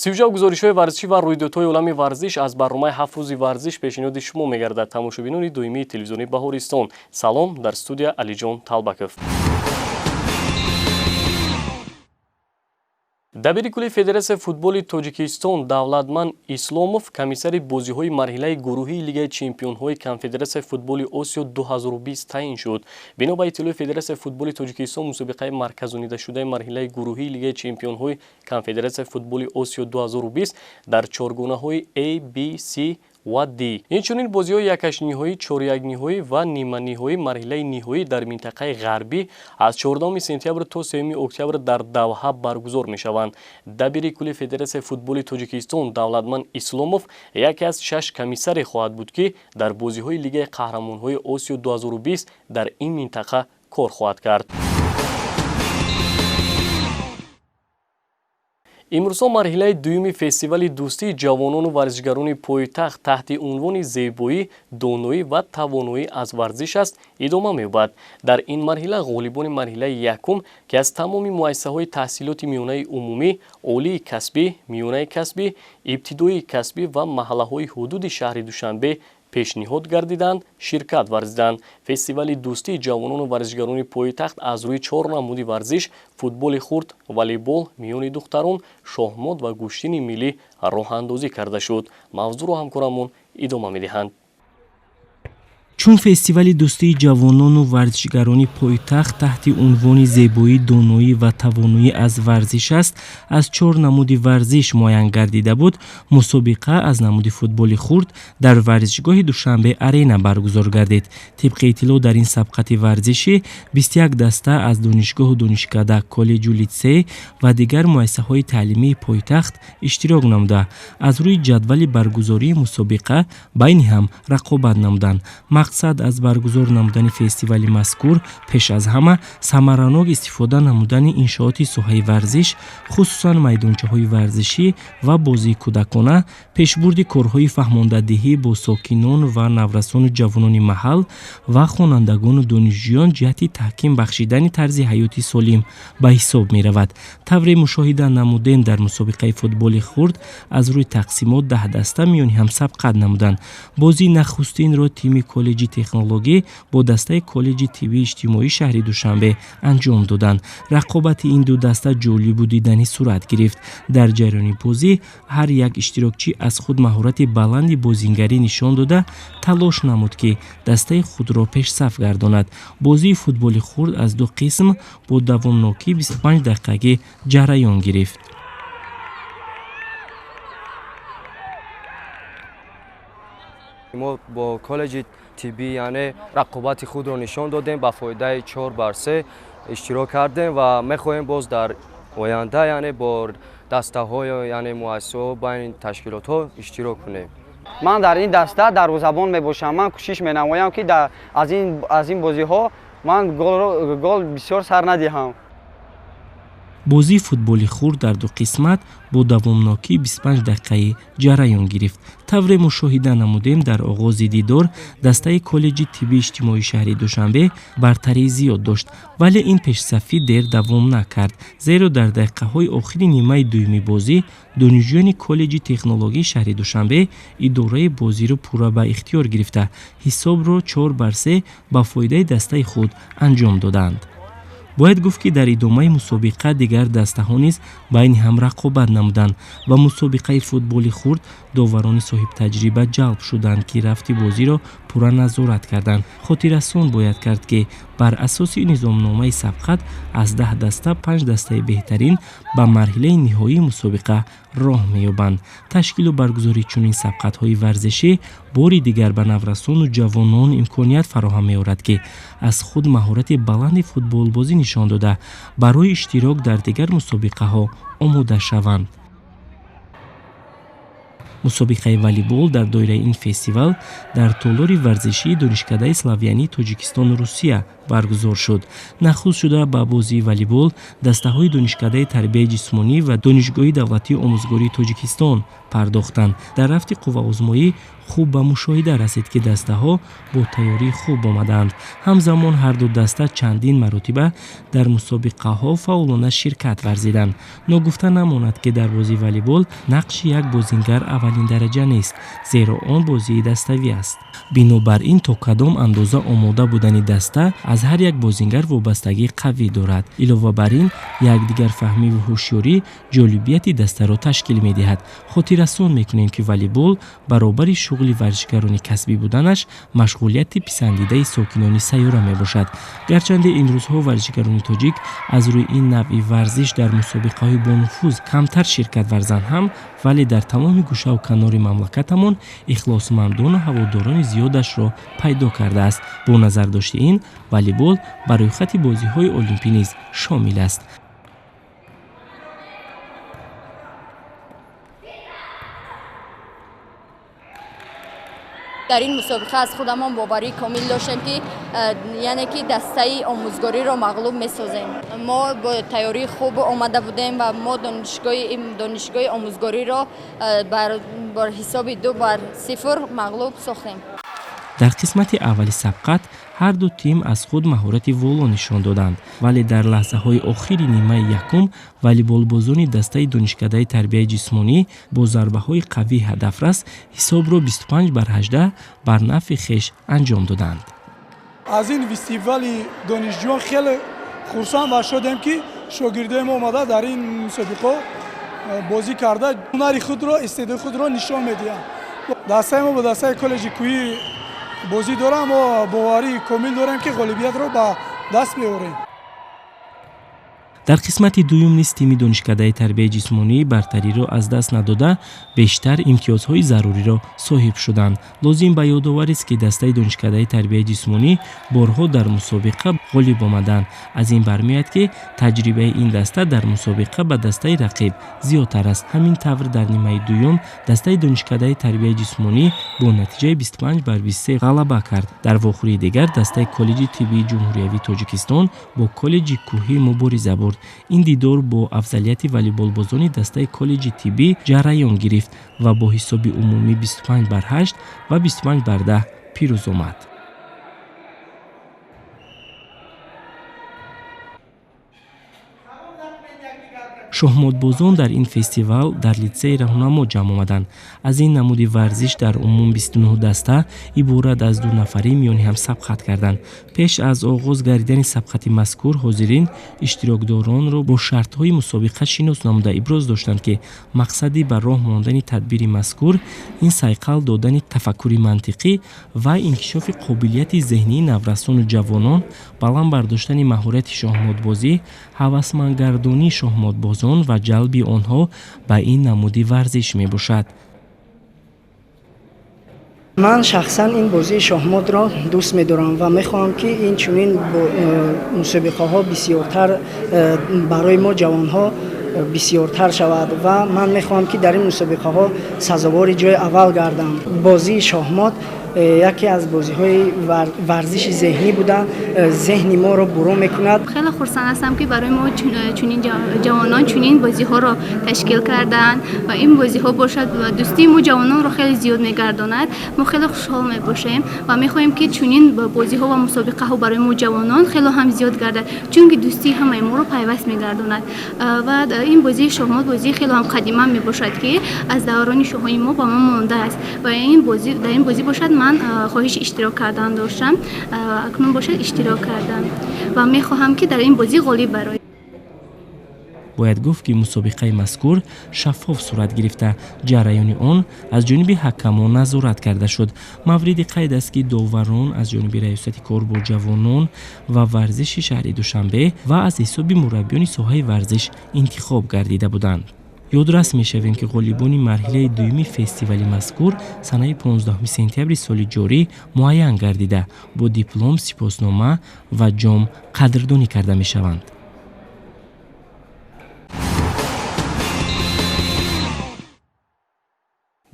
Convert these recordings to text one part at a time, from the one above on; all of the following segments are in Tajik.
сивҷа гузоришҳои варзишӣ ва рӯйдодҳои олами варзиш аз барномаи 7 рӯзи варзиш пешниҳоди шумо мегардад. тамошобинони доимии телевизиони Баҳористон, салом. Дар студия Алиҷон Талбаков. дабири кули Федератсияи футболи Тоҷикистон Давлатманд Исломов комиссари бозиҳои марҳилаи гурӯҳии Лигаи чемпионҳои Конфедератсияи футболи Осиё 2020 таъин шуд. бино ба иттилои Федератсияи футболи Тоҷикистон, мусобиқаи марказонидашудаи марҳилаи гурӯҳии Лигаи чемпионҳои Конфедератсияи футболи Осиё 2020 дар чоргонаҳои A, B, C ва D. инчунин бозиҳои якашниҳоӣ, чорякниҳоӣ ва ниманиҳоӣ марҳилаи ниҳоӣ дар минтақаи ғарбӣ аз 14 сентябр то 3 октябр дар Давҳа баргузор мешаванд. дабири кули Федератсияи футболи Тоҷикистон Давлатманд Исломов яке аз 6 комиссаре хоҳад буд, ки дар бозиҳои Лигаи қаҳрамонҳои Осиё 2020 дар ин минтақа кор хоҳад кард. имрӯзҳо марҳилаи дуюми фестивали дӯстии ҷавонону варзишгарони пойтахт таҳти унвони зебоӣ, доноӣ ва тавоноӣ аз варзиш аст идома меёбад. дар ин марҳила ғолибони марҳилаи якум, ки аз тамоми муассисаҳои таҳсилоти миёнаи умумӣ, олии касбӣ, миёнаи касбӣ, ибтидоии касбӣ ва маҳаллаҳои ҳудуди шаҳри Душанбе пешниҳод гардиданд, ширкат варзиданд. фестивали дӯстии ҷавонону варзишгарони пойтахт аз рӯи 4 намуди варзиш, футболи хурд, волейбол, миёни духтарон, шоҳмот ва гӯштини миллӣ роҳандозӣ карда шуд. мавзӯъро ҳамкорамон идома медиҳанд. чун фестивали дӯстии ҷавонону варзишгарони пойтахт таҳти унвони зебоӣ, доноӣ ва тавоноӣ аз варзиш аст, аз 4 намуди варзиш муайян гардида буд, мусобиқа аз намуди футболи хурд дар варзишгоҳи Душанбе арена баргузор гардид. тибқи иттилоъ дар ин сабқати варзишӣ 21 даста аз донишгоҳу донишкада, коллеҷу литсей ва дигар муассисаҳои таълимии пойтахт иштирок намуда, аз рӯи ҷадвали баргузории мусобиқа байни ҳам рақобат намуданд. мақсад аз баргузор намудани фестивали мазкур пеш аз ҳама самаранок истифода намудани иншооти соҳаи варзиш, хусусан майдончаҳои варзишӣ ва бозии кӯдакона, пешбурди корҳои фаҳмондадиҳӣ бо сокинон ва наврасону ҷавонони маҳал ва хонандагону донишҷӯён ҷиҳати таҳким бахшидани тарзи ҳаёти солим ба ҳисоб меравад. тавре мушоҳида намудем дар мусобиқаи футболи хурд аз рӯи тақсимот 10 даста миёни ҳам сабқат намуданд. бозии нахустинро тими коллеҷи технологӣ бо дастаи коллеҷи тиббии иҷтимоии шаҳри Душанбе анҷом доданд. рақобати ин ду даста ҷолибу диданӣ сурат гирифт. дар ҷараёни бозӣ ҳар як иштирокчӣ аз худ маҳорати баланди бозингарӣ нишон дода, талош намуд, ки дастаи худро пешсаф гардонад. бозии футболи хурд аз ду қисм бо давомнокии 25 дақиқагӣ ҷараён гирифт. мо бо коллеҷи тиббӣ яъне рақобати худро нишон додем, ба фоидаи 4/3 иштирок кардем ва мехоҳем боз дар оянда яъне бо дастаҳо яъне муассисаҳо байни ташкилотҳо иштирок кунем. ман дар ин даста дарвозабон мебошам. ман кӯшиш менамоям, ки аз ин бозиҳо ман гол бисёр сар надиҳам. бозии футболи хурд дар ду қисмат бо давомнокии 25 дақиқаи ҷараён гирифт. тавре мушоҳида намудем дар оғози дидор дастаи коллеҷи тиббии иҷтимоии шаҳри Душанбе бартарии зиёд дошт, вале ин пешсафӣ дер давом накард, зеро дар дақиқаҳои охири нимаи дуюми бозӣ донишҷӯёни коллеҷи технологии шаҳри Душанбе идораи бозиро пурра ба ихтиёр гирифта, ҳисобро 4/3 ба фоидаи дастаи худ анҷом доданд. бояд гуфт, ки дар идомаи мусобиқа дигар дастаҳо низ байни ҳам рақобат намуданд ва мусобиқаи футболи хурд доварони соҳибтаҷриба ҷалб шуданд, ки рафти бозиро пурра назорат карданд. хотиррасон бояд кард, ки бар асоси низомномаи сабқат аз 10 даста 5 дастаи беҳтарин ба марҳилаи ниҳоии мусобиқа роҳ меёбанд. ташкилу баргузории чунин сабқатҳои варзишӣ бори дигар ба наврасону ҷавонон имконият фароҳам меорад, ки аз худ маҳорати баланди футболбозӣ нишон дода, барои иштирок дар дигар мусобиқаҳо омода шаванд. мусобиқаи волейбол дар доираи ин фестивал дар толори варзишии донишкадаи славянии Тоҷикистону Русия баргузор шуд. нахуз шуда ба бозии волейбол дастаҳои донишкадаи тарбияи ҷисмонӣ ва донишгоҳи давлатии омӯзгории тоҷикистон пардохтанд. дар рафти қувваозмоӣ хуб ба мушоҳида расид, ки дастаҳо бо тайёрии хуб омаданд. ҳамзамон ҳарду даста чандин маротиба дар мусобиқаҳо фаъолона ширкат варзиданд. ногуфта намонад, ки дар бозии волейбол нақши як бозингар аввалин дараҷа нест, зеро он бозии даставӣ аст. бинобар ин то кадом андоза омода будани даста аз ҳар як бозингар вобастагии қавӣ дорад. илова бар ин, якдигарфаҳмиву ҳушёрӣ ҷолибияти дастаро ташкил медиҳад. хотиррасон мекунем, ки волейбол баробари шуғли варзишгарони касбӣ буданаш машғулияти писандидаи сокинони сайёра мебошад. гарчанде ин рӯзҳо варзишгарони тоҷик аз рӯи ин навъи варзиш дар мусобиқаҳои бонуфуз камтар ширкат варзанд ҳам, вале дар тамоми гӯшаву канори мамлакатамон ихлосмандону ҳаводорони зиёдашро пайдо кардааст. бо назардошти ин, волейбол ба рӯйхати бозиҳои олимпӣ низ шомил аст. дар ин мусобиқа аз худамон боварии комил доштем, ки яъне ки дастаи омӯзгориро мағлуб месозем. мо бо тайёрии хуб омада будем ва мо донишгоҳи омӯзгориро бар ҳисоби 2-0 мағлуб сохтем. дар қисмати аввали сабқат ҳар ду тим аз худ маҳорати воло нишон доданд, вале дар лаҳзаҳои охири нимаи якум волейболбозони дастаи донишкадаи тарбияи ҷисмонӣ бо зарбаҳои қавӣ ҳадафрас ҳисобро 25-18 бар нафъи хеш анҷом доданд. аз ин фестивали донишҷӯён хеле хурсанд ва шодем, ки шогирдои мо омада дар ин мусобиқо бозӣ карда ҳунари худро, истеъдоди худро нишон медиҳанд. дастаи мо бо дастаи коллеҷи кӯҳӣ бозӣ дорам, мо боварии комил дорем, ки ғолибиятро ба даст меорем. дар қисмати дуюм низ тими донишкадаи тарбияи ҷисмонӣ бартариро аз даст надода бештар имтиёзҳои заруриро соҳиб шуданд. лозим ба ёдоварист, ки дастаи донишкадаи тарбияи ҷисмонӣ борҳо дар мусобиқа ғолиб омаданд. аз ин бармеояд, ки таҷрибаи ин даста дар мусобиқа ба дастаи рақиб зиёдтар аст. ҳамин тавр дар нимаи дуюм дастаи донишкадаи тарбияи ҷисмонӣ бо натиҷаи 25-23 ғалаба кард. дар вохӯрии дигар дастаи коллеҷи тиббии ҷумҳуриявии тоҷикистон бо коллеҷи кӯҳӣ мубориза бурд. ин дидор бо афзалияти волейболбозони дастаи коллеҷи тиббӣ ҷараён гирифт ва бо ҳисоби умумӣ 25-8 ва 25-10 пирӯз омад. шоҳмодбозон дар ин фестивал дар литсеи раҳнумо ҷамъ омаданд. аз ин намуди варзиш дар умум 29 даста иборат аз 2 нафарӣ миёни ҳам сабқат карданд. пеш аз оғоз гардидани сабқати мазкур, ҳозирин иштирокдоронро бо шартҳои мусобиқа шинос намуда иброз доштанд, ки мақсади ба роҳ мондани тадбири мазкур ин сайқал додани тафаккури мантиқӣ ва инкишофи қобилияти зеҳнии наврасону ҷавонон, баланд бардоштани маҳорати шоҳмодбозӣ, ҳавасмандгардонии шоҳмодбозон ва ҷалби онҳо ба ин намуди варзиш мебошад. ман шахсан ин бозии шоҳмодро дӯст медорам ва мехоҳам, ки инчунин мусобиқаҳо бисёртар барои мо ҷавонҳо бисёртар шавад ва ман мехоҳам, ки дар ин мусобиқаҳо сазовори ҷои аввал гардам. бозии шоҳмод яке аз бозиҳои варзиши зеҳнӣ буда зеҳни моро бурӯ мекунад. хеле хурсанд ҳастам, ки барои мо чунин ҷавонон чунин бозиҳоро ташкил карданд ва ин бозиҳо бошад дӯстии мо ҷавононро хеле зиёд мегардонад. мо хеле хушҳол мебошем ва мехоҳем, ки чунин бозиҳо ва мусобиқаҳо барои мо ҷавонон хеле ҳам зиёд гардад, чунки дӯстии ҳамаи моро пайваст мегардонад. ва ин бозии шоҳмод бозии хеле ҳам қадима мебошад, ки аз даврони шоҳои мо ба мо мондааст ва дар ин бозӣ бошад ман хоҳиши иштирок кардан доштам, акнун бошад иштирок кардам ва мехоҳам, ки дар ин бозӣ ғолиб бароям. бояд гуфт, ки мусобиқаи мазкур шаффоф сурат гирифта, ҷараёни он аз ҷониби ҳакамон назорат карда шуд. мавриди қайд аст, ки доварон аз ҷониби раёсати кор бо ҷавонон ва варзиши шаҳри душанбе ва аз ҳисоби мураббиёни соҳаи варзиш интихоб гардида буданд. ёдрас мешавем, ки ғолибони марҳилаи дуюми фестивали мазкур санаи 15 сентябри соли ҷорӣ муайян гардида бо диплом, сипоснома ва ҷом қадрдонӣ карда мешаванд.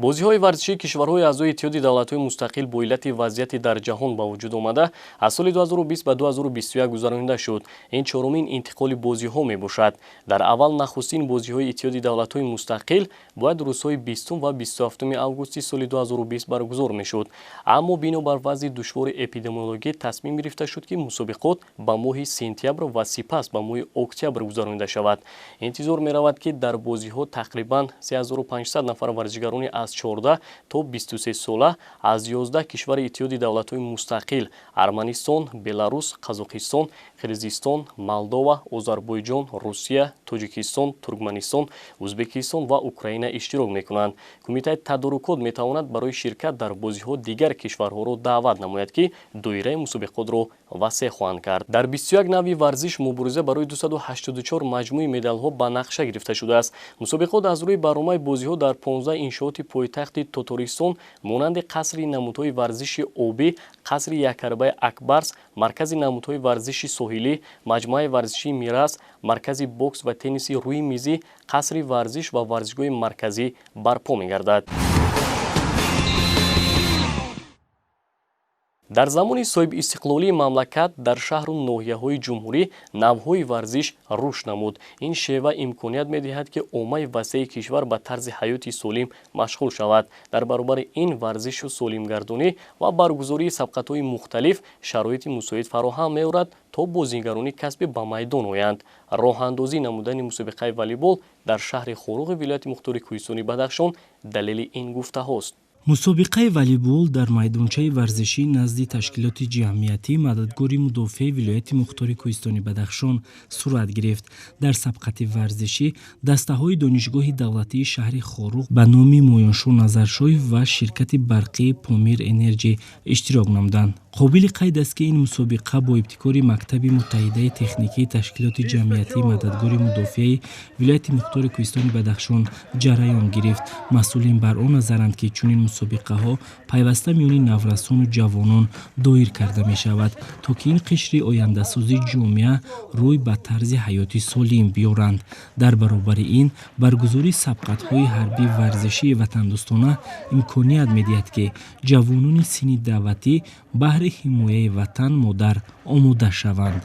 бозиҳои варзишии кишварҳои аъзои иттиҳоди давлатҳои мустақил бо иллати вазъияти дар ҷаҳон ба вуҷуд омада аз соли 2020 ба 2021 гузаронида шуд. ин чорумин интиқоли бозиҳо мебошад. дар аввал нахустин бозиҳои иттиҳоди давлатҳои мустақил бояд рӯзҳои 20 ва 27 августи соли 2020 баргузор мешуд, аммо бино бар вазъи душвори эпидемиологӣ тасмим гирифта шуд ки мусобиқот ба моҳи сентябр ва сипас ба моҳи октябр гузаронида шавад. интизор меравад ки дар бозиҳо тақрибан 3500 нафар варзишгарони аз 14 то 23 сола аз 11 кишвари иттиҳоди давлатҳои мустақил Арманистон, Беларус, Қазоқистон, Қирғизистон, Молдова, Озарбойҷон, Русия, Тоҷикистон, Туркманистон, Узбекистон ва Украина иштирок мекунанд. Кумитаи тадорукот метавонад барои ширкат дар бозиҳо дигар кишварҳоро даъват намояд ки доираи мусобиқотро васеъ хоҳанд кард. дар 21 нави варзиш мубориза барои 284 маҷмӯи медалҳо ба нақша гирифта шудааст. мусобиқот аз рӯи барномаи бозиҳо дар 15 иншооти пойтахти Татаристон монанди қасри намудҳои варзиши обӣ, қасри Якарбаи Акбарс, маркази намудҳои варзиши соҳилӣ, маҷмӯаи варзиши Мирас, маркази бокс ва тенниси рӯи мизӣ, қасри варзиш ва варзишгоҳи марказӣ барпо мегардад. дар замони соҳибистиқлолии мамлакат дар шаҳру ноҳияҳои ҷумҳурӣ навъҳои варзиш рушд намуд. ин шева имконият медиҳад ки оммаи васеъи кишвар ба тарзи ҳаёти солим машғул шавад. дар баробари ин варзишу солимгардонӣ ва баргузории сабқатҳои мухталиф шароити мусоид фароҳам меорад то бозигарони касбӣ ба майдон оянд. роҳандозӣ намудани мусобиқаи волейбол дар шаҳри Хоруғи вилояти мухтори Кӯҳистони Бадахшон далели ин гуфтаҳост. мусобиқаи волейбол дар майдончаи варзишӣ назди ташкилоти ҷамъиятӣ мададгори мудофиаи вилояти мухтори Кӯҳистони Бадахшон сурат гирифт. дар сабқати варзишӣ дастаҳои донишгоҳи давлатии шаҳри Хоруғ ба номи Моёншо Назаршоев ва ширкати барқии Помир Энерҷи иштирок намуданд. қобили қайд аст ки ин мусобиқа бо ибтикори Мактаби муттаҳидаи техникии ташкилоти ҷамъиятии мададгори мудофиаи вилояти мухтори Кӯҳистони Бадахшон ҷараён гирифт. масъулин бар он назаранд ки чунин мусобиқаҳо пайваста миёни наврасону ҷавонон доир карда мешавад, то ки ин қишри ояндасозии ҷомеа рӯй ба тарзи ҳаёти солим биёранд. дар баробари ин баргузории сабқатҳои ҳарбӣ варзишии ватандӯстона имконият медиҳад ки ҷавонони синни даъватӣ баҳри ҳимояи ватан модар омода шаванд.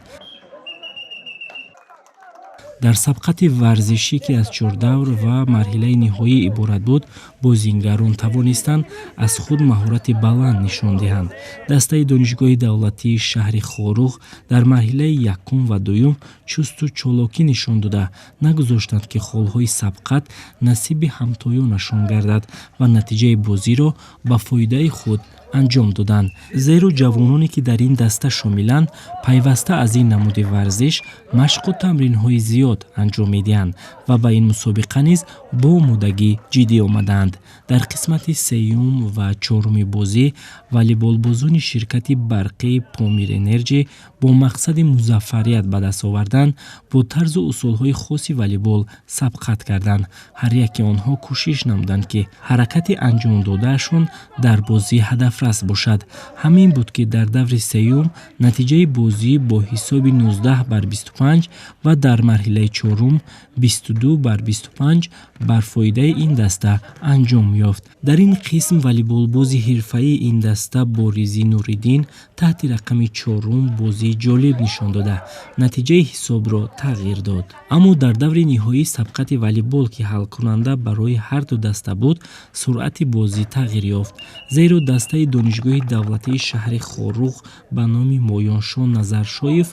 дар сабқати варзишӣ ки аз чордавр ва марҳилаи ниҳоӣ иборат буд, бозингарон тавонистанд аз худ маҳорати баланд нишон диҳанд. дастаи донишгоҳи давлатии шаҳри Хоруғ дар марҳилаи якум ва дуюм чусту чолокӣ нишон дода нагузоштанд ки холҳои сабқат насиби ҳамтоёнашон гардад ва натиҷаи бозиро ба фоидаи худ анҷом доданд. зеро ҷавононе ки дар ин даста шомиланд пайваста аз ин намуди варзиш машқу тамринҳои зиёд анҷом медиҳанд ва ба ин мусобиқа низ бо омодагӣ ҷиддӣ омаданд. дар қисмати сеюм ва чоруми бозӣ волейболбозони ширкати барқии Помир Энерҷи бо мақсади музаффарият ба даст овардан бо тарзу усулҳои хоси волейбол сабқат карданд. ҳар яки онҳо кӯшиш намуданд ки ҳаракати анҷом додаашон дар бозӣ ҳадафрас бошад. ҳамин буд ки дар даври сеюм натиҷаи бозӣ бо ҳисоби 19-25 ва дар марҳилаи чорум 22-25 бар фоидаи ин даста анҷом ёфт. дар ин қисм волейболбози ҳирфаии ин даста Боризӣ Нуриддин таҳти рақами чорум бозии ҷолиб нишон дода натиҷаи ҳисобро тағйир дод. аммо дар даври ниҳоӣ сабқати волейбол ки ҳалкунанда барои ҳарду даста буд, суръати бозӣ тағйир ёфт. зеро дастаи донишгоҳи давлатии шаҳри Хоруғ ба номи Моёншо Назаршоев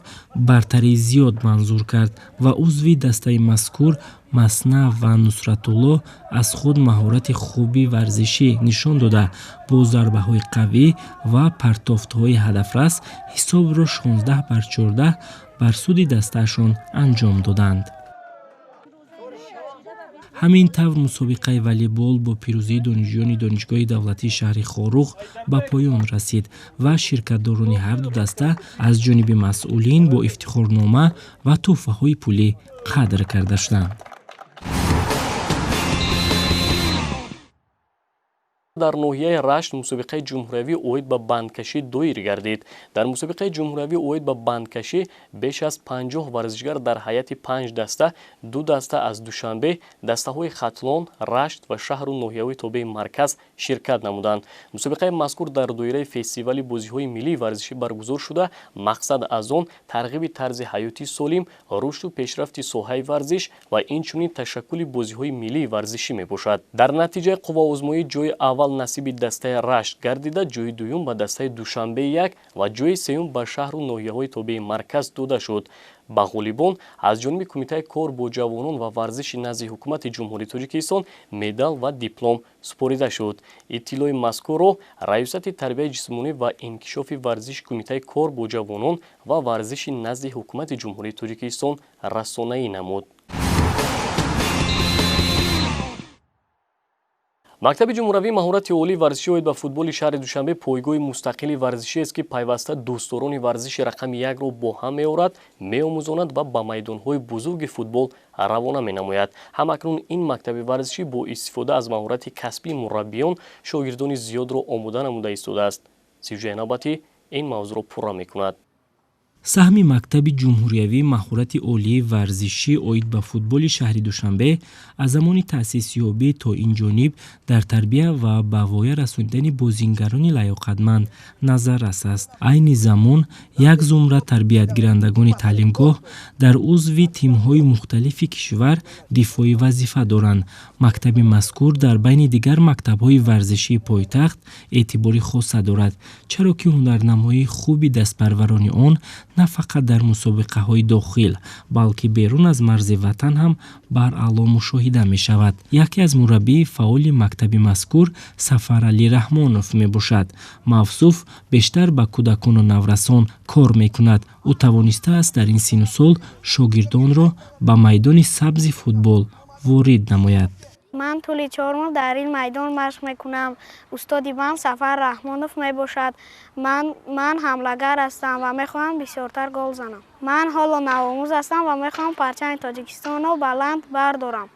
бартарии зиёд манзур кард ва узви дастаи мазкур Масна ва Нусратулло аз худ маҳорати хуби варзишӣ нишон дода бо зарбаҳои қавӣ ва партофтҳои ҳадафрас ҳисобро 16-14 бар суди дастаашон анҷом доданд. ҳамин тавр мусобиқаи волейбол бо пирӯзии донишҷӯёни донишгоҳи давлатии шаҳри Хоруғ ба поён расид ва ширкатдорони ҳарду даста аз ҷониби масъулин бо ифтихорнома ва тӯҳфаҳои пулӣ қадр карда шуданд. در ناحیه رشت مسابقه جمهوری اوید به بندکشی دویر گردید. در مسابقه جمهوری اوید به بندکشی بیش از 50 ورزشگر در هیئت 5 دسته، 2 دسته از دوشنبه، دسته‌های خطلان، رشت و شهر و ناحیه‌های تابع مرکز شرکت نمودند. مسابقه مذکور در دایره فستیوال بازی‌های ملی ورزشی برگزار شده. مقصد از آن ترغیب طرز حیاتی سالم، رشد و پیشرفت ساحه ورزش و اینچنین تشکل بازی‌های ملی ورزشی میباشد. در نتیجه قوه‌آزمایی جای اول نصیب دسته رشت گردیده، جای دوم به دسته دوشنبه 1 و جای سوم به شهر و ناحیه‌های تابع مرکز داده شد. به غالیبان از جانب کمیته کار با جوانان و ورزش نزد حکومت جمهوری تاجیکستان مدال و دیپلم سپرده شد. اطلاع مذکور را ریاست تربیت جسمانی و انکشاف ورزش کمیته کار با جوانان و ورزش نزد حکومت جمهوری تاجیکستان رسانه‌ای نمود. مکتب جمهوری مهارت عالی ورزشی اوید به فوتبال شهر دوشنبه پایگاه مستقل ورزشی است که پیوسته دوستداران ورزش رقم 1 را با هم می‌آورد، می‌آموزاند و به میدان‌های بزرگ فوتبال روانه می‌نماید. همکنون این مکتب ورزشی با استفاده از مهارت کسبی مربیان شاگردان زیاد را آماده نموده ایستاده است. سیوژه نوبتی این موضوع را پوره می‌کند. سهم مکتب جمهوری مهارت عالی ورزشی اوید به فوتبال شهر دوشنبه از زمان تأسیس یابی تا این جانب در تربیت و به وای رساندن بازیگران لیاقتمند نظررس است. عین زمان یک زمره تربیتگیرندگان تعلیمگاه در عضو تیم‌های مختلف کشور دفاعی وظیفه دارند. مکتب مذکور در بین دیگر مکتب‌های ورزشی پایتخت اعتباری خاص دارد، چرا که هنرنمایی خوبی دستپروران آن نه فقط در مسابقه های داخل بلکه بیرون از مرز وطن هم بر اعلا مشاهده می شود. یکی از مربی فعال مکتب مذکور سفرعلی رحمانوف می باشد. موصوف بیشتر با کودکان و نورسان کار می کند. او توانسته است در این سن و سال شاگردان را به میدان سبز فوتبال وارد نماید. من طول 4 ماه در این میدان مشق میکنم. استادی من سفر رحمانوف می باشد. من حمله‌گر هستم و میخواهم بسیارتر گل زنم. من حالا نوآموز هستم و میخواهم پرچم تاجیکستان را بلند بردارم.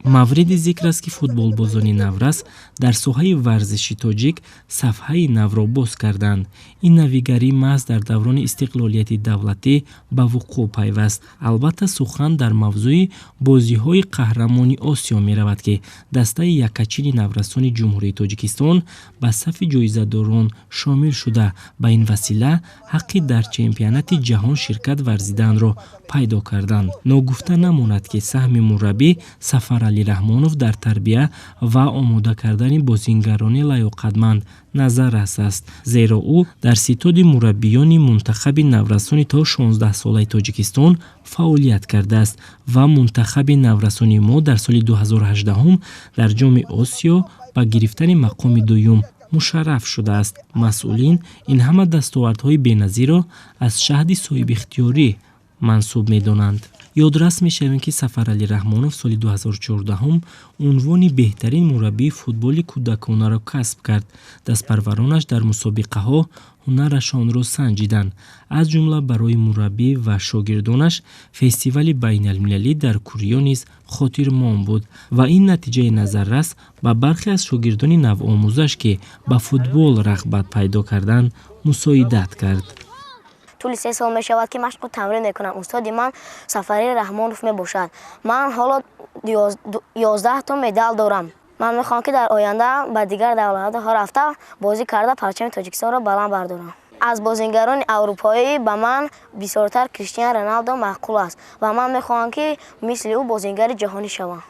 مورد ذکر است که فوتبالبازان نورس در ساحه ورزشی تاجیک صفحه نو را باز کردند. این نویگری محض در دوران استقلالیت دولتی به وقوع پیوست. البته سخن در موضوع بازی‌های قهرمانی آسیا می رود که دسته یکچین نورسان جمهوری تاجیکستان به صف جایزه‌داران شامل شده، به این وسیله حقی در چمپیونات جهان شرکت ورزیدن را پیدا کردند. ناگفته نماند که سهم مربی سفرعلی رحمانوف در تربیت و آماده کردن بازیگران لیاقتمند نظررس است، زیرا او در ستاد مربیان منتخب نورسان تا 16 ساله تاجیکستان فعالیت کرده است و منتخب نورسان ما در سال 2018 در جام آسیا با گرفتن مقام دوم مشرف شده است. مسئولین این همه دستاوردهای بی‌نظیر را از شهد صاحب اختیاری منسوب می‌دانند. یادرس می‌شویم که سفرعلی رحمانوف سال 2014 عنوان بهترین مربی فوتبال کودکانه را کسب کرد. دستپرورانش در مسابقه‌ها هنرشان را سنجیدند. از جمله برای مربی و شاگردانش فستیوال بین‌المللی در کوریا نیز خاطرمان بود و این نتیجه نظررس به برخی از شاگردان نوآموزش که به فوتبال رغبت پیدا کردند مساعدت کرد. طول 3 سال می شود که مشق و تمرین میکنم. استادی من سفرعلی رحمانوف می باشد. من حالا 11 تا مدال دارم. من میخوام که در آینده به دیگر دولت‌ها رفته بازی کرده پرچم تاجیکستان را بلند بردارم. از بازیگران اروپایی به من بسیارتر کریستیانو رونالدو معقول است و من میخوام که مثل او بازیگر جهانی شوم.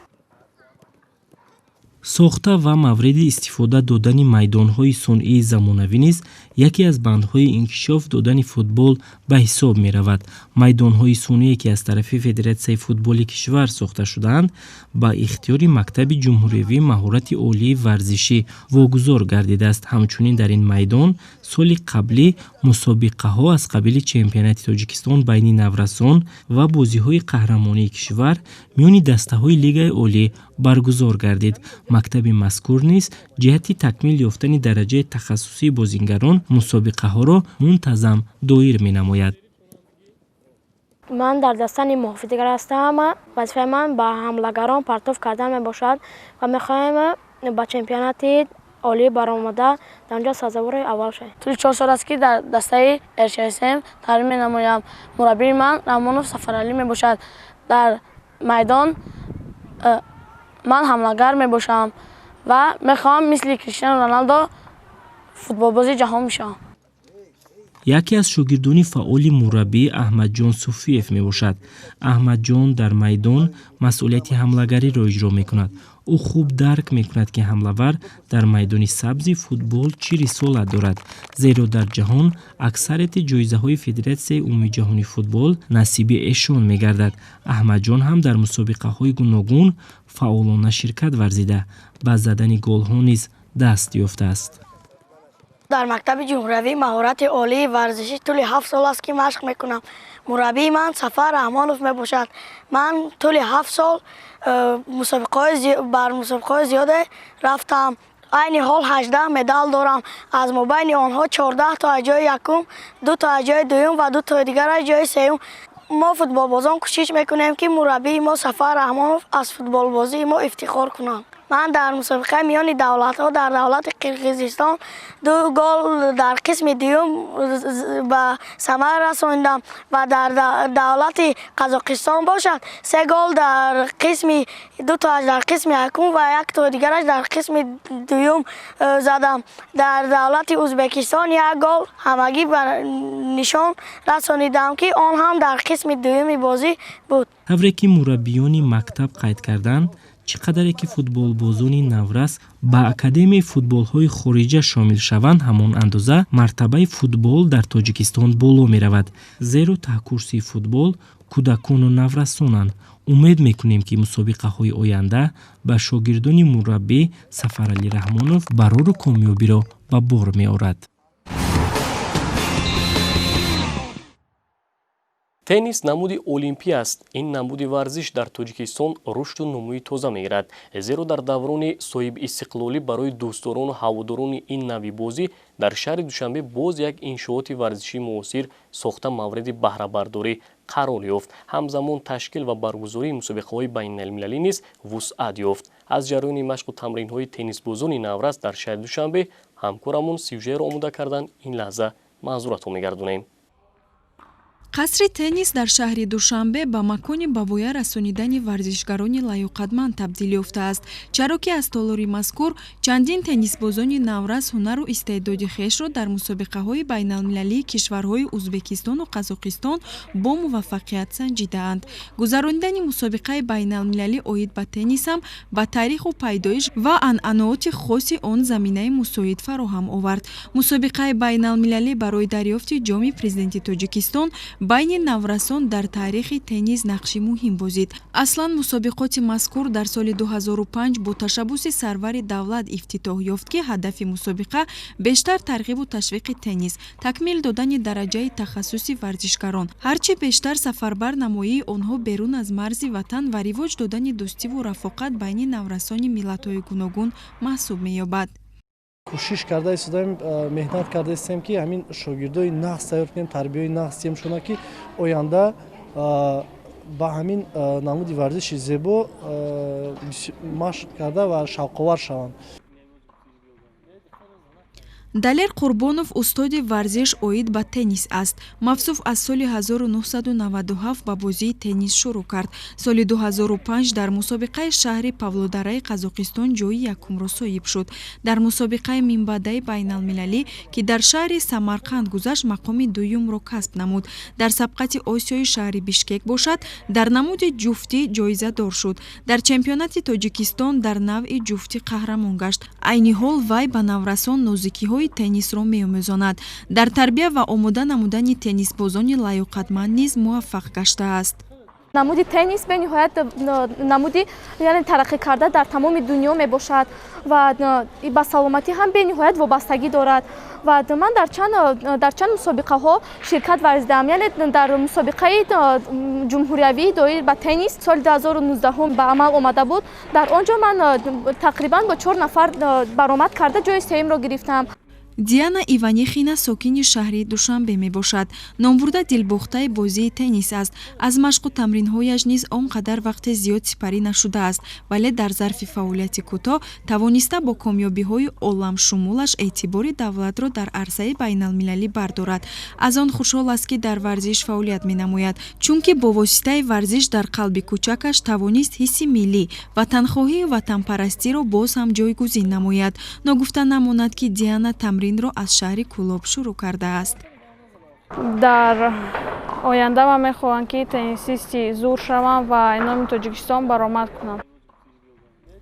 ساخته و مورد استفاده دادن میدان‌های صنعی زمانوی نیز یکی از بندهای انکشاف دادن فوتبال به حساب می رود. میدان‌های صنعی که از طرف فدراسیون فوتبال کشور ساخته شده‌اند با اختیار مکتب جمهوری مهارت عالی ورزشی واگذار گردیده است. همچنین در این میدان سال قبلی مسابقه‌ها از قبیل چمپیونات تاجیکستان بین نورسان و بازی‌های قهرمانی کشور میان دسته‌های لیگ عالی برگزار گردید. مکتب مذکور نیز جهت تکمیل یافتن درجه تخصصی بازیگران مسابقه‌ها را منتظم دایر می‌نماید. من در دستان محافظه‌گر هستم. وظیفه من با حمله‌گران پرتاب کردن میباشد و میخوایم ба чемпионати олӣ баромада дар онҷо сазовори аввал шудем. Тӯли 4 сол аст ки дар дастаи РЧСМ тамрин менамоям. мураббии ман Раҳмонов Сафаралӣ мебошад. дар майдон ман ҳамлагар мебошам ва мехоҳам мисли Криштиану Роналдо футболбози ҷаҳон мешавам. яке аз шогирдони фаъоли мураббӣ Аҳмадҷон Суфиев мебошад. Аҳмадҷон дар майдон масъулияти ҳамлагариро иҷро мекунад. ӯ хуб дарк мекунад ки ҳамлавар дар майдони сабзи футбол чӣ рисолат дорад, зеро дар ҷаҳон аксарияти ҷоизаҳои Федератсияи умумии ҷаҳони футбол насиби эшон мегардад. Аҳмадҷон ҳам дар мусобиқаҳои гуногун фаъолона ширкат варзида, ба задани голҳо низ даст ёфтааст. дар мактаби ҷумҳуриявии маҳорати олии варзишӣ тӯли 7 сол аст ки машқ мекунам. мураббии ман Сафар Раҳмонов мебошад. ман тӯли 7 сол бар мусобиқаҳои зиёде рафтам. айни ҳол 18 медал дорам. аз мобайни онҳо 14 то аз ҷои якум, 2 то аз ҷои дуюм ва 2 то дигар аз ҷои сеюм. мо футболбозон кӯшиш мекунем ки мураббии мо Сафар Раҳмонов аз футболбозии мо ифтихор кунад. ман дар мусобиқаи миёни давлатҳо дар давлати Қирғизистон 2 гол дар қисми дуюм ба самара расондам ва дар давлати Қазоқистон бошад 3 гол дар қисми 2 тоаш дар қисми якум ва 1 то дигараш дар қисми дуюм задам. дар давлати Узбекистон 1 гол ҳамагӣ ба нишон расонидам ки он ҳам дар қисми дуюми бозӣ буд. тавре ки мураббиёни мактаб қайд карданд, чӣ қадаре ки футболбозони наврас ба академияи футболҳои хориҷа шомил шаванд, ҳамон андоза мартабаи футбол дар Тоҷикистон боло меравад. зеро таҳкурсии футбол кӯдакону наврасонанд. умед мекунем ки мусобиқаҳои оянда ба шогирдони мураббӣ Сафаралӣ Раҳмонов барору комёбиро ба бор меорад. теннис намуди олимпӣ аст. ин намуди варзиш дар Тоҷикистон рушду нумӯи тоза мегирад, зеро дар даврони соҳибистиқлолӣ барои дӯстдорону ҳаводорони ин нави бозӣ дар шаҳри Душанбе боз як иншооти варзишии муосир сохта мавриди баҳрабардорӣ қарор ёфт. ҳамзамон ташкил ва баргузории мусобиқаҳои байналмилалӣ низ вусъат ёфт. аз ҷараёни машқу тамринҳои теннисбозони наврас дар шаҳри Душанбе ҳамкорамон сюжеро омода кардан ин лаҳза маъзуратҳо мегардонем. қасри теннис дар шаҳри Душанбе ба макони ба воя расонидани варзишгарони лайёқатманд табдил ёфтааст, чаро ки аз толори мазкур чандин теннисбозони наврас ҳунару истеъдоди хешро дар мусобиқаҳои байналмилалии кишварҳои Узбекистону Қазоқистон бо муваффақият санҷидаанд. гузарондани мусобиқаи байналмилалӣ оид ба теннис ҳам ба таъриху пайдоиш ва анъаноти хоси он заминаи мусоид фароҳам овард. мусобиқаи байналмилалӣ барои дарёфти ҷоми президенти Тоҷикистон байни наврасон дар таърихи теннис нақши муҳим бозид. аслан мусобиқоти мазкур дар соли 2005 бо ташаббуси сарвари давлат ифтитоҳ ёфт ки ҳадафи мусобиқа бештар тарғибу ташвиқи теннис, такмил додани дараҷаи тахассуси варзишгарон, ҳарчи бештар сафарбар намоии онҳо берун аз марзи ватан ва ривоҷ додани дӯстиву рафоқат байни наврасони миллатҳои гуногун маҳсуб меёбад. кӯшиш карда истодаем, меҳнат карда истем ки ҳамин шогирдои нағз тайёр кунем, тарбияи нағз тием шуна ки оянда ба ҳамин намуди варзиши зебо машқ карда ва шавқовар шаванд. далер Қурбонов устоди варзиш оид ба теннис аст. Мавсуф аз соли 1997 ба бозии теннис шурӯъ кард. соли 2005 дар мусобиқаи шаҳри Павлодараи Қазоқистон ҷои якумро соҳиб шуд. дар мусобиқаи минбаъдаи байналмилалӣ ки дар шаҳри Самарқанд гузашт, мақоми дуюмро касб намуд. дар сабқати Осиёи шаҳри Бишкек бошад, дар намуди ҷуфтӣ ҷоизадор шуд. дар чемпионати Тоҷикистон дар навъи ҷуфтӣ қаҳрамон гашт. айни ҳол вай ба наврасон нозикиҳои теннисро меомӯзонад. дар тарбия ва омода намудани теннисбозони лайёқатманд низ муваффақ гаштааст. намуди теннис бениҳоят намуди тараққӣ карда дар тамоми дунё мебошад ва ба саломатӣ ҳам бениҳоят вобастагӣ дорад. ва ман дар чанд мусобиқаҳо ширкат варзидам. яъне дар мусобиқаи ҷумҳуриявии доир ба теннис соли 2019 ба амал омада буд. дар он ҷо ман тақрибан бо 4 нафар баромад карда ҷои сеюмро гирифтам. диана иванихина сокини шаҳри душанбе мебошад. номбурда дилбохтаи бозии теннис аст. аз машқу тамринҳояш низ он қадар вақти зиёд сипарӣ нашудааст, вале дар зарфи фаъолияти кӯтоҳ тавониста бо комёбиҳои оламшумулаш эътибори давлатро дар арзаи байналмилалӣ бардорад. аз он хушҳол аст ки дар варзиш фаъолият менамояд, чунки бо воситаи варзиш дар қалби кӯчакаш тавонист ҳисси миллӣ, ватанхоҳию ватанпарастиро боз ҳам ҷойгузин намояд. ногуфта намонад ки диана тамринро аз шаҳри кӯлоб шурӯъ кардааст. дар оянда ман мехоҳам ки теннисисти зур шавам ва номи тоҷикистон баромад кунам.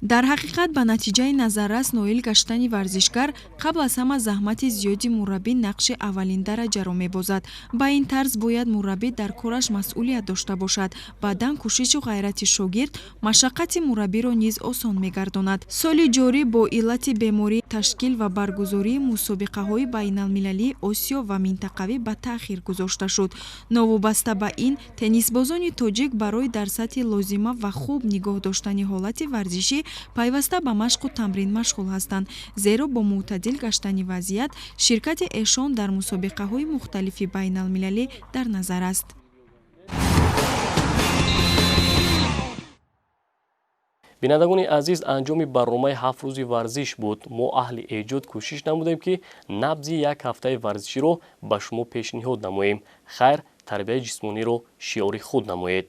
дар ҳақиқат ба натиҷаи назаррас ноил гаштани варзишгар қабл аз ҳама заҳмати зиёди мураббӣ нақши аввалин дараҷаро мебозад. ба ин тарз бояд мураббӣ дар кораш масъулият дошта бошад. баъдан кӯшишу ғайрати шогирд машаққати мураббиро низ осон мегардонад. соли ҷорӣ бо иллати беморӣ ташкил ва баргузории мусобиқаҳои байналмилалии осиё ва минтақавӣ ба таъхир гузошта шуд. новобаста ба ин, теннисбозони тоҷик барои дар сатҳи лозима ва хуб нигоҳ доштани ҳолати варзишӣ пайваста ба машқу тамрин машғул ҳастанд, зеро бо мӯътадил гаштани вазъият ширкати эшон дар мусобиқаҳои мухталифи байналмилалӣ дар назар аст. бинандагони азиз, анҷоми барномаи 7 рӯзи варзиш буд. мо аҳли эҷод кӯшиш намудем ки набзи як ҳафтаи варзиширо ба шумо пешниҳод намоем. хайр, тарбияи ҷисмониро шиёри худ намоед.